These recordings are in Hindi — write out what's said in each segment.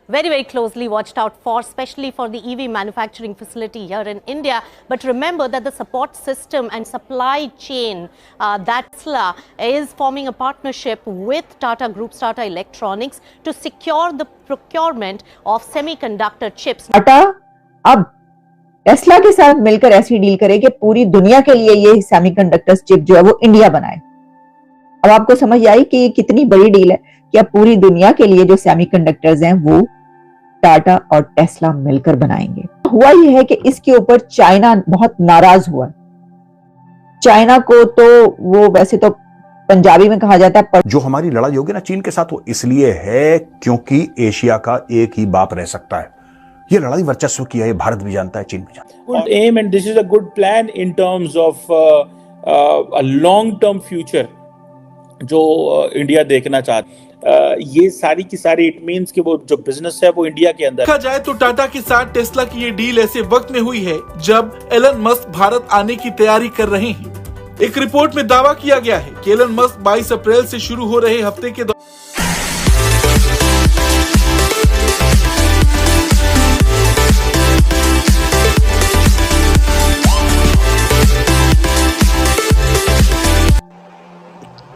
very closely watched out for, especially for the EV manufacturing facility here in India. But remember that the support system and supply chain, that Tesla is forming a partnership with Tata Group's Tata Electronics to secure the procurement of semiconductor chips. Tata अब टेस्ला के साथ मिलकर ऐसी डील करे कि पूरी दुनिया के लिए ये सेमीकंडक्टर्स चिप जो है वो इंडिया बनाए। अब आपको समझ आई कि ये कितनी बड़ी डील है कि अब पूरी दुनिया के लिए जो सेमीकंडक्टर्स हैं वो टाटा और टेस्ला मिलकर बनाएंगे। हुआ ये है कि इसके ऊपर चाइना बहुत नाराज हुआ। चाइना को तो वो वैसे तो पंजाबी में कहा जाता है, जो हमारी लड़ाई होगी ना चीन के साथ वो इसलिए है क्योंकि एशिया का एक ही बाप रह सकता है। ये लड़ाई वर्चस्व की है, भारत भी जानता है, चीन भी जानता है। Good aim and this is a good plan in terms of a long term future जो इंडिया देखना चाहता है। ये सारी की सारी इट मींस कि वो जो बिजनेस है वो इंडिया के अंदर। देखा जाए तो टाटा के साथ टेस्ला की ये डील ऐसे वक्त में हुई है जब एलन मस्क भारत आने की तैयारी कर रहे हैं। एक रिपोर्ट में दावा किया गया है कि एलन मस्क 22 अप्रैल से शुरू हो रहे हफ्ते के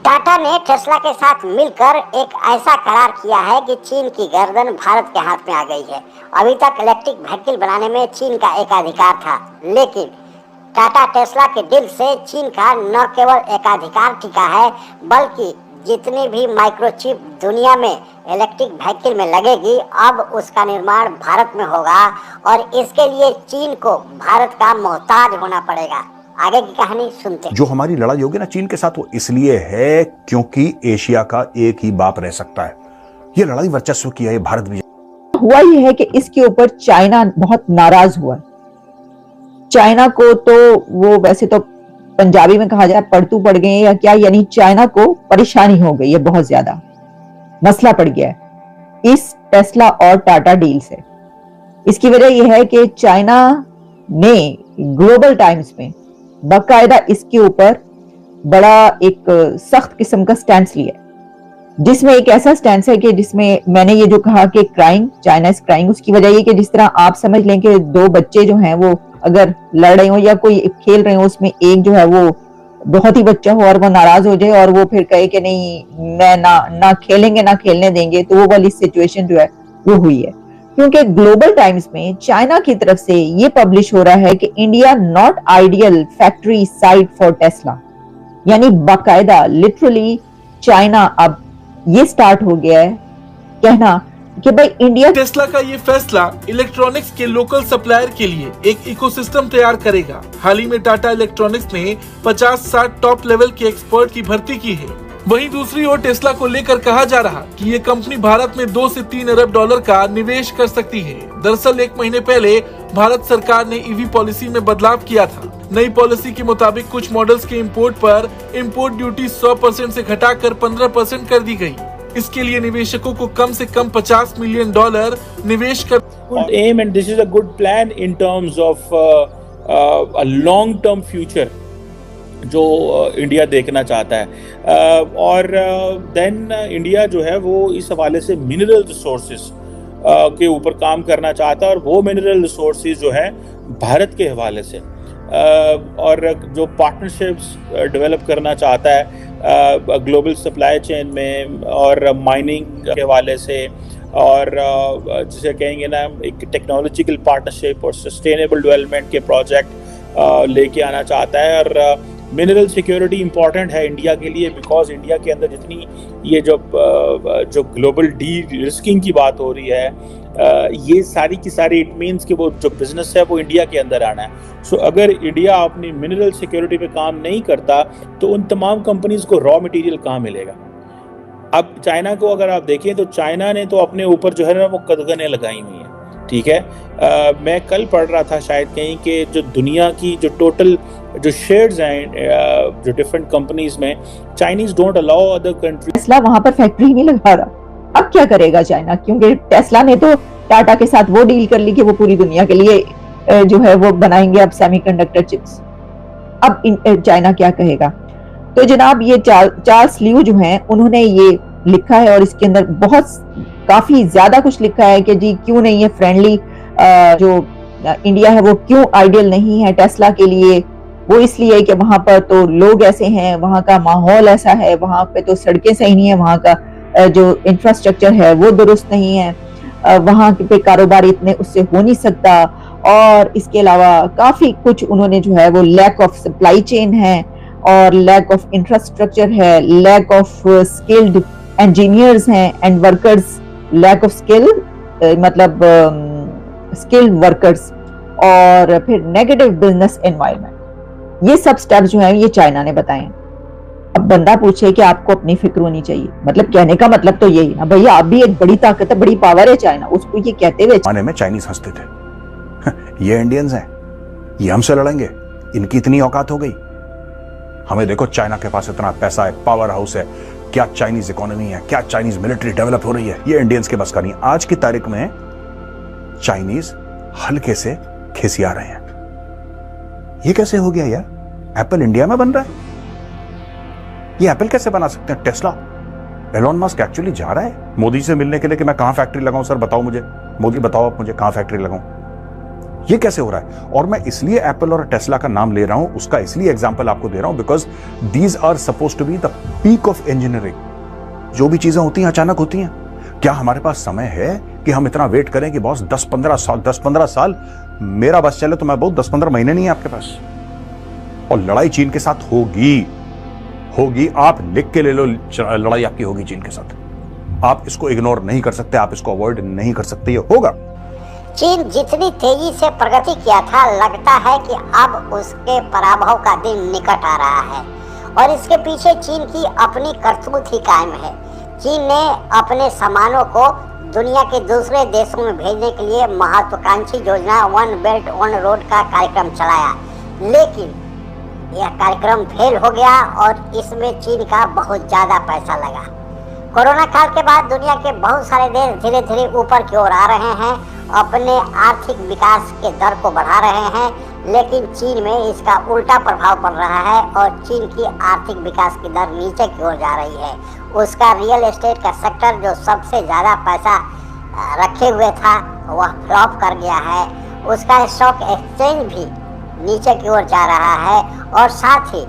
टाटा ने टेस्ला के साथ मिलकर एक ऐसा करार किया है कि चीन की गर्दन भारत के हाथ में आ गई है। अभी तक इलेक्ट्रिक व्हीकल बनाने में चीन का एकाधिकार था, लेकिन टाटा टेस्ला के डील से चीन का न केवल एकाधिकार टिका है बल्कि जितनी भी माइक्रोचिप दुनिया में इलेक्ट्रिक व्हीकल में लगेगी अब उसका निर्माण भारत में होगा और इसके लिए चीन को भारत का मोहताज होना पड़ेगा। आगे की कहानी सुनते हैं। जो हमारी लड़ाई होगी ना चीन के साथ वो इसलिए है क्योंकि एशिया का एक ही बाप रह सकता है। ये लड़ाई वर्चस्व की है, भारत भी। हुआ ये है कि इसके ऊपर चाइना बहुत नाराज हुआ। चाइना को तो वो वैसे तो पंजाबी में कहा जाए पड़तू पड़ गए या क्या, यानी चाइना को परेशानी हो गई है, बहुत ज्यादा मसला पड़ गया है इस टेस्ला और टाटा डील से। इसकी वजह यह है कि चाइना ने ग्लोबल टाइम्स में बाकायदा इसके ऊपर बड़ा एक सख्त किस्म का स्टैंड लिया, जिसमें एक ऐसा स्टैंड है कि जिसमें मैंने ये जो कहा कि क्राइंग, चाइना इज क्राइंग, उसकी वजह ये कि जिस तरह आप समझ लें कि दो बच्चे जो हैं वो अगर लड़ रहे हो या कोई खेल रहे हो, उसमें एक जो है वो बहुत ही बच्चा हो और वो नाराज हो जाए और वो फिर कहे कि नहीं मैं ना खेलेंगे ना खेलने देंगे, तो वो वाली सिचुएशन जो है वो हुई है। क्योंकि ग्लोबल टाइम्स में चाइना की तरफ से ये पब्लिश हो रहा है कि India not ideal factory site for Tesla, यानी बाकायदा लिटरली चाइना अब ये स्टार्ट हो गया है कहना कि भाई इंडिया। टेस्ला का ये फैसला इलेक्ट्रॉनिक्स के लोकल सप्लायर के लिए एक इकोसिस्टम तैयार करेगा। हाल ही में टाटा इलेक्ट्रॉनिक्स ने 50-60 टॉप लेवल के एक्सपर्ट की भर्ती की है। वहीं दूसरी ओर टेस्ला को लेकर कहा जा रहा कि ये कंपनी भारत में 2 से 3 अरब डॉलर का निवेश कर सकती है। दरअसल 1 महीने पहले भारत सरकार ने ईवी पॉलिसी में बदलाव किया था। नई पॉलिसी के मुताबिक कुछ मॉडल्स के इंपोर्ट पर इंपोर्ट ड्यूटी 100% से घटाकर 15% कर दी गई। इसके लिए निवेशकों को कम से कम $50 मिलियन निवेश कर। Good aim and this is a good plan in terms of a long term future जो इंडिया देखना चाहता है और देन इंडिया जो है वो इस हवाले से मिनरल रिसोर्सेज के ऊपर काम करना चाहता है और वो मिनरल रिसोर्सेज जो है भारत के हवाले से और जो पार्टनरशिप्स डेवलप करना चाहता है ग्लोबल सप्लाई चेन में और माइनिंग के हवाले से और जिसे कहेंगे ना एक टेक्नोलॉजिकल पार्टनरशिप और सस्टेनेबल डेवलपमेंट के प्रोजेक्ट लेके आना चाहता है। और मिनरल सिक्योरिटी इम्पॉर्टेंट है इंडिया के लिए बिकॉज इंडिया के अंदर जितनी ये जो ग्लोबल डी रिस्किंग की बात हो रही है ये सारी की सारी इट मींस कि वो जो बिजनेस है वो इंडिया के अंदर आना है। सो अगर इंडिया अपनी मिनरल सिक्योरिटी पे काम नहीं करता तो उन तमाम कंपनीज को रॉ मटेरियल कहाँ मिलेगा। अब चाइना को अगर आप देखें तो चाइना ने तो अपने ऊपर जो है ना वो कदगनें लगाई हुई हैं, ठीक है। मैं कल पढ़ रहा था शायद कहीं कि जो दुनिया की जो टोटल जो शेयर्स हैं जो डिफरेंट कंपनीज में Chinese don't allow other country. Tesla वहां पर फैक्ट्री नहीं लगा रहा, अब क्या करेगा चाइना, क्योंकि टेस्ला ने तो टाटा के साथ वो डील कर ली कि वो पूरी दुनिया के लिए जो है वो बनाएंगे अब सेमीकंडक्टर चिप्स। अब चाइना क्या कहेगा। तो जनाब ये चार्ल्स लियू जो हैं उन्होंने ये लिखा है और इसके अंदर बहुत काफी ज्यादा कुछ लिखा है कि जी क्यों नहीं है फ्रेंडली, जो इंडिया है वो क्यों आइडियल नहीं है टेस्ला के लिए। वो इसलिए कि वहां पर तो लोग ऐसे हैं, वहां का माहौल ऐसा है, वहां पे तो सड़कें सही नहीं है, वहां का जो इंफ्रास्ट्रक्चर है वो दुरुस्त नहीं है, वहां पे कारोबार इतने उससे हो नहीं सकता। और इसके अलावा काफी कुछ उन्होंने जो है वो लैक ऑफ सप्लाई चेन है और लैक ऑफ इंफ्रास्ट्रक्चर है, लैक ऑफ स्किल्ड इंजीनियर्स हैं and workers, lack of skill मतलब स्किल्ड वर्कर्स, और फिर नेगेटिव बिजनेस एनवायरनमेंट। ये सब स्टेप्स जो हैं ये चाइना ने बताए। अब बंदा पूछे कि आपको अपनी फिक्र होनी चाहिए, मतलब कहने का मतलब तो यही ना भैया, आप भी एक बड़ी ताकत है, बड़ी पावर है चाइना, उसको ये कहते हुए जमाने में चाइनीज हंसते थे ये इंडियंस हैं, ये हमसे लड़ेंगे, इनकी इतनी औकात हो गई। हमें देखो चाइना के पास इतना पैसा है, पावर हाउस है, क्या चाइनीज इकोनॉमी है, क्या चाइनीज मिलिट्री डेवलप हो रही है, ये इंडियंस के बस का नहीं। आज की तारीख में चाइनीज हल्के से खिसिया रहे हैं। ये कैसे हो गया यार? एप्पल इंडिया में बन रहा है, ये एप्पल कैसे बना सकते हैं? टेस्ला, एलोन मस्क एक्चुअली जा रहा है मोदी से मिलने के लिए कि मैं कहां फैक्ट्री लगाऊं, सर बताओ मुझे, मोदी बताओ आप मुझे कहां फैक्ट्री लगाऊं। ये कैसे हो रहा है? और मैं इसलिए एप्पल और टेस्ला का नाम ले रहा हूं, उसका इसलिए एग्जांपल आपको दे रहा हूं because these are suppose to be the peak of engineering. जो भी चीजें होती हैं अचानक होती हैं। क्या हमारे पास समय है कि हम इतना वेट करें कि बॉस 10-15 साल मेरा बस चले तो मैं बहुत 10-15 महीने नहीं है आपके पास। और लड़ाई चीन के साथ होगी, आप लिख के ले लो, लड़ाई आपकी होगी चीन के साथ। आप इसको इग्नोर नहीं कर सकते, आप इसको अवॉइड नहीं कर सकते, ये होगा। चीन जितनी तेजी से प्रगति किया था, लगता है कि अब उसके पराभव का दिन निकट आ रहा है और इसके पीछे चीन की अपनी करतूत ही कायम है। चीन ने अपने सामानों को दुनिया के दूसरे देशों में भेजने के लिए महत्वाकांक्षी योजना वन बेल्ट वन रोड का कार्यक्रम चलाया, लेकिन यह कार्यक्रम फेल हो गया और इसमें चीन का बहुत ज्यादा पैसा लगा। कोरोना काल के बाद दुनिया के बहुत सारे देश धीरे धीरे ऊपर की ओर आ रहे हैं, अपने आर्थिक विकास के दर को बढ़ा रहे हैं, लेकिन चीन में इसका उल्टा प्रभाव पड़ रहा है और चीन की आर्थिक विकास की दर नीचे की ओर जा रही है। उसका रियल एस्टेट का सेक्टर जो सबसे ज़्यादा पैसा रखे हुए था वह फ्लॉप कर गया है। उसका स्टॉक एक्सचेंज भी नीचे की ओर जा रहा है और साथ ही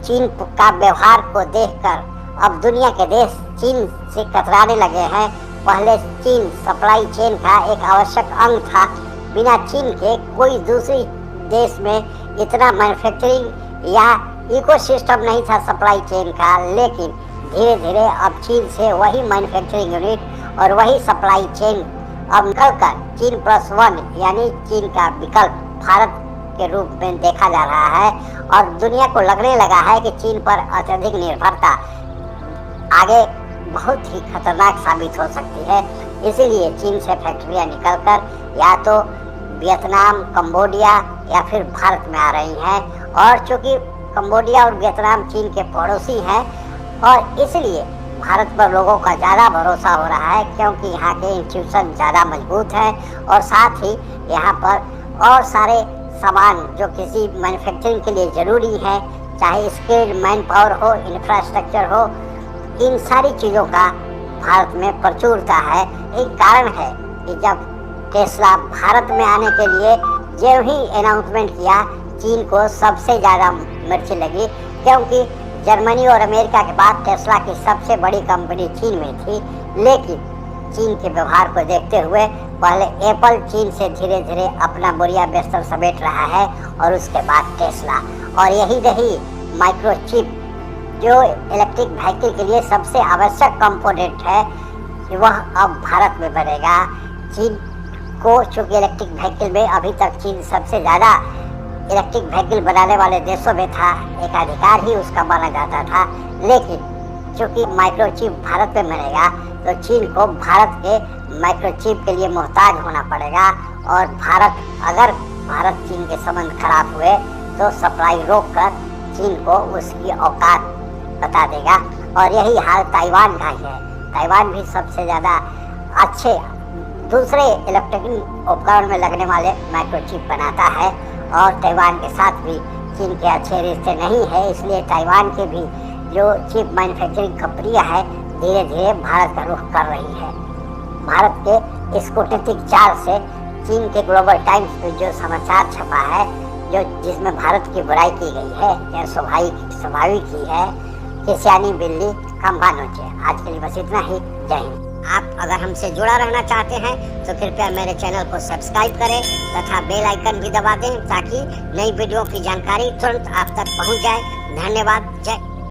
चीन का व्यवहार को देखकर अब दुनिया के देश चीन से कतराने लगे हैं। पहले चीन सप्लाई चेन का एक आवश्यक अंग था, बिना चीन के कोई दूसरी देश में इतना मैन्युफैक्चरिंग या इकोसिस्टम नहीं था सप्लाई चेन का, लेकिन धीरे धीरे अब चीन से वही मैन्युफैक्चरिंग यूनिट और वही सप्लाई चेन अब निकलकर चीन +1 यानी चीन का विकल्प भारत के रूप में देखा जा रहा है और दुनिया को लगने लगा है कि चीन पर अत्यधिक निर्भरता आगे बहुत ही खतरनाक साबित हो सकती है। इसीलिए चीन से फैक्ट्रियां निकलकर या तो वियतनाम, कंबोडिया या फिर भारत में आ रही हैं और चूंकि कंबोडिया और वियतनाम चीन के पड़ोसी हैं और इसलिए भारत पर लोगों का ज़्यादा भरोसा हो रहा है क्योंकि यहाँ के इंस्टीट्यूशन ज़्यादा मजबूत हैं और साथ ही यहाँ पर और सारे सामान जो किसी मैन्युफैक्चरिंग के लिए ज़रूरी है, चाहे स्किल्ड मैन पावर हो, इंफ्रास्ट्रक्चर हो, इन सारी चीज़ों का भारत में प्रचुरता है। एक कारण है कि जब टेस्ला भारत में आने के लिए जो ही अनाउंसमेंट किया, चीन को सबसे ज़्यादा मिर्ची लगी क्योंकि जर्मनी और अमेरिका के बाद टेस्ला की सबसे बड़ी कंपनी चीन में थी। लेकिन चीन के व्यवहार को देखते हुए पहले एप्पल चीन से धीरे धीरे अपना बोरिया बिस्तर समेट रहा है और उसके बाद टेस्ला, और यही रही माइक्रोचिप जो इलेक्ट्रिक व्हीकल के लिए सबसे आवश्यक कंपोनेंट है कि वह अब भारत में बनेगा। चीन को चूँकि इलेक्ट्रिक व्हीकल में अभी तक चीन सबसे ज़्यादा इलेक्ट्रिक व्हीकल बनाने वाले देशों में था, एक अधिकार ही उसका माना जाता था, लेकिन चूँकि माइक्रोचिप भारत में बनेगा तो चीन को भारत के माइक्रोचिप के लिए मोहताज होना पड़ेगा और भारत चीन के संबंध खराब हुए तो सप्लाई रोककर चीन को उसकी औकात बता देगा। और यही हाल ताइवान का ही है। ताइवान भी सबसे ज़्यादा अच्छे दूसरे इलेक्ट्रॉनिक उपकरण में लगने वाले माइक्रोचिप बनाता है और ताइवान के साथ भी चीन के अच्छे रिश्ते नहीं है, इसलिए ताइवान के भी जो चिप मैन्युफैक्चरिंग कंपनियां हैं धीरे धीरे भारत का रुख कर रही है। भारत के इस कूटनीतिक चाल से चीन के ग्लोबल टाइम्स में जो समाचार छपा है, जो जिसमें भारत की बुराई की गई है, यह स्वाभाविक ही है कि सियानी बिल्ली खंभा नोचे। आज के लिए बस इतना ही। जय हिंद। आप अगर हमसे जुड़ा रहना चाहते हैं तो कृपया मेरे चैनल को सब्सक्राइब करें तथा बेल आइकन भी दबा दें ताकि नई वीडियो की जानकारी तुरंत आप तक पहुंच जाए। धन्यवाद। जय